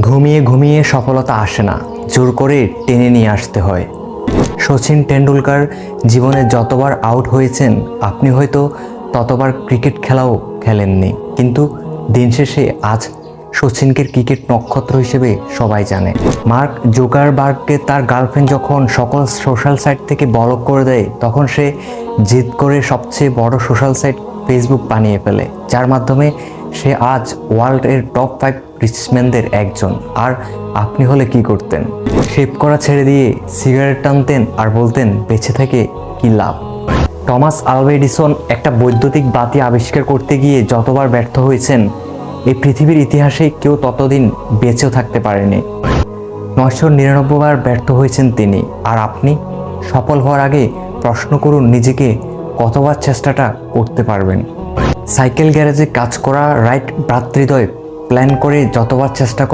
ঘুমিয়ে ঘুমিয়ে সফলতা আসে না, জোর করে টেনে নিয়ে আসতে হয়। সচিন টেন্ডুলকার জীবনে যতবার আউট হয়েছেন আপনি হয়তো ততবার ক্রিকেট খেলাও খেলেননি, কিন্তু দিন শেষে আজ সচিনকে ক্রিকেট নক্ষত্র হিসেবে সবাই জানে। মার্ক জুকারবার্গকে তার গার্লফ্রেন্ড যখন সকল সোশ্যাল সাইট থেকে ব্লক করে দেয়, তখন সে জিদ করে সবচেয়ে বড় সোশ্যাল সাইট ফেসবুক বানিয়ে ফেলে, যার মাধ্যমে সে আজ ওয়ার্ল্ডের টপ 5 রিচম্যানদের একজন। আর আপনি হলে কি করতেন? শেভ করা ছেড়ে দিয়ে সিগারেট টানতেন আর বলতেন বেঁচে থেকে কি লাভ। টমাস আলভা এডিসন একটা বৈদ্যুতিক বাতি আবিষ্কার করতে গিয়ে যতবার ব্যর্থ হয়েছেন, এই পৃথিবীর ইতিহাসে কেউ ততদিন বেঁচেও থাকতে পারেনি। 999 বার ব্যর্থ হয়েছেন তিনি। আর আপনি সফল হওয়ার আগে প্রশ্ন করুন নিজেকে, কতবার চেষ্টাটা করতে পারবেন। সাইকেল গ্যারেজে কাজ করা রাইট ভ্রাতৃদ্বয় প্ল্যান করে যতবার চেষ্টা